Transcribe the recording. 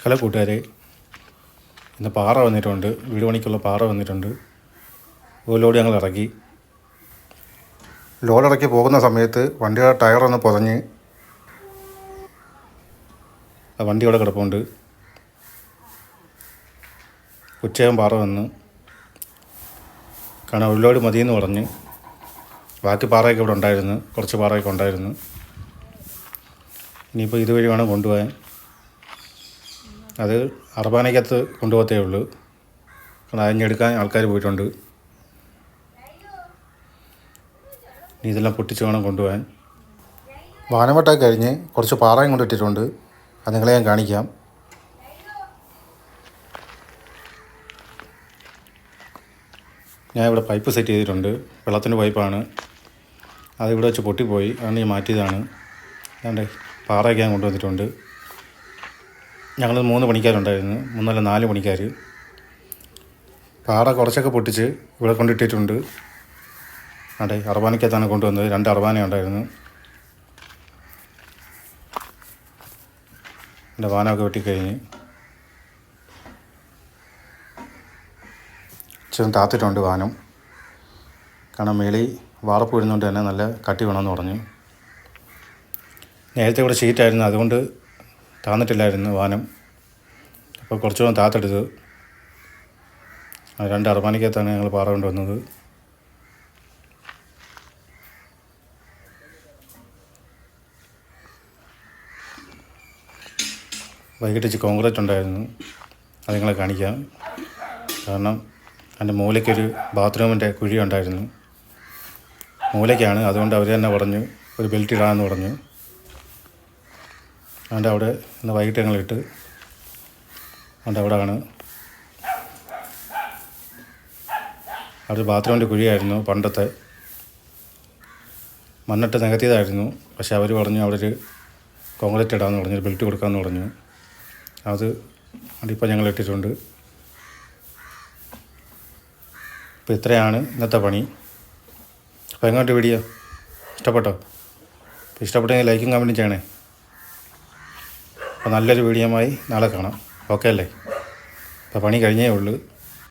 Hello കൂട്ടുകാരെ, ഇന്ന് പാറ വന്നിട്ടുണ്ട്. വീട് പണിക്കുള്ള പാറ വന്നിട്ടുണ്ട്. ഒരു ലോഡ് ഞങ്ങൾ ഇറക്കി. ലോഡിറക്കി പോകുന്ന സമയത്ത് വണ്ടിയുടെ ടയറൊന്ന് പുതഞ്ഞ് ആ വണ്ടി അവിടെ കിടപ്പുണ്ട്. ഉച്ചയാകും പാറ വന്ന് കാരണം ഒരു ലോഡ് മതിയെന്ന് പറഞ്ഞ്. ബാക്കി പാറയൊക്കെ ഇവിടെ ഉണ്ടായിരുന്നു, കുറച്ച് പാറയൊക്കെ ഉണ്ടായിരുന്നു. ഇനിയിപ്പോൾ ഇതുവഴി വേണം കൊണ്ടുപോകാൻ. അത് അർബാനയ്ക്കകത്ത് കൊണ്ടുപോകത്തേ ഉള്ളൂ. കാരണം അരിഞ്ഞെടുക്കാൻ ആൾക്കാർ പോയിട്ടുണ്ട്. ഇനി ഇതെല്ലാം പൊട്ടിച്ച് വേണം കൊണ്ടുപോകാൻ. വാനവട്ടമൊക്കെ കഴിഞ്ഞ് കുറച്ച് പാറയും കൊണ്ടിട്ടിട്ടുണ്ട്. അത് നിങ്ങളെ ഞാൻ കാണിക്കാം. ഞാൻ ഇവിടെ പൈപ്പ് സെറ്റ് ചെയ്തിട്ടുണ്ട്. വെള്ളത്തിൻ്റെ പൈപ്പാണ്. അതിവിടെ വെച്ച് പൊട്ടിപ്പോയി, അതുകൊണ്ട് ഞാൻ മാറ്റിയതാണ്. അതുകൊണ്ട് പാറയൊക്കെ ഞാൻ കൊണ്ടുവന്നിട്ടുണ്ട്. ഞങ്ങൾ 3 പണിക്കാരുണ്ടായിരുന്നു, 3 അല്ല 4 പണിക്കാർ. പാറ കുറച്ചൊക്കെ പൊട്ടിച്ച് ഇവിടെ കൊണ്ടിട്ടിട്ടുണ്ട്. അതെ, അർബാനയ്ക്കകത്താണ് കൊണ്ടുവന്നത്. 2 അർബാന ഉണ്ടായിരുന്നു. എൻ്റെ വാനമൊക്കെ വെട്ടിക്കഴിഞ്ഞ് ചെറും താത്തിട്ടുണ്ട് വാനം. കാരണം മേളിൽ വാർപ്പ് വരുന്നതുകൊണ്ട് തന്നെ നല്ല കട്ടി വേണമെന്ന് പറഞ്ഞു. നേരത്തെ ഇവിടെ ഷീറ്റായിരുന്നു, അതുകൊണ്ട് താന്നിട്ടില്ലായിരുന്നു വാനം. അപ്പോൾ കുറച്ചുകൂടെ താത്തെടുത്ത് 2 അർബാനയ്ക്കകത്താണ് ഞങ്ങൾ പാറ കൊണ്ടുവന്നത്. വൈകിട്ട് ഇച്ചിരി കോൺക്രീറ്റ് ഉണ്ടായിരുന്നു, അത് നിങ്ങളെ കാണിക്കാം. കാരണം എൻ്റെ മൂലയ്ക്കൊരു ബാത്റൂമിൻ്റെ കുഴി ഉണ്ടായിരുന്നു. മൂലയ്ക്കാണ്, അതുകൊണ്ട് അവർ തന്നെ പറഞ്ഞു ഒരു ബെൽറ്റ് ഇടാമെന്ന് പറഞ്ഞു. അതുകൊണ്ട് അവിടെ ഇന്ന് വൈകിട്ട് ഞങ്ങളിട്ട്. അതുകൊണ്ട് അവിടെയാണ് അവിടെ ബാത്റൂമിൻ്റെ കുഴിയായിരുന്നു പണ്ടത്തെ. മണ്ണിട്ട് നികത്തിയതായിരുന്നു. പക്ഷെ അവർ പറഞ്ഞു അവിടെ ഒരു കോൺക്രീറ്റ് ഇടാമെന്ന് പറഞ്ഞു, ഒരു ബെൽറ്റ് കൊടുക്കാമെന്ന് പറഞ്ഞു. അത് അതിപ്പോൾ ഞങ്ങൾ ഇട്ടിട്ടുണ്ട്. ഇപ്പോൾ ഇത്രയാണ് ഇന്നത്തെ പണി. അപ്പോൾ എങ്ങോട്ട് വീഡിയോ ഇഷ്ടപ്പെട്ടോ? അപ്പോൾ ഇഷ്ടപ്പെട്ടെങ്കിൽ ലൈക്കും കമൻറ്റും ചെയ്യണേ. അപ്പോൾ നല്ലൊരു വീഡിയോയുമായി നാളെ കാണാം. ഓക്കെ അല്ലേ? അപ്പോൾ പണി കഴിഞ്ഞേ ഉള്ളൂ.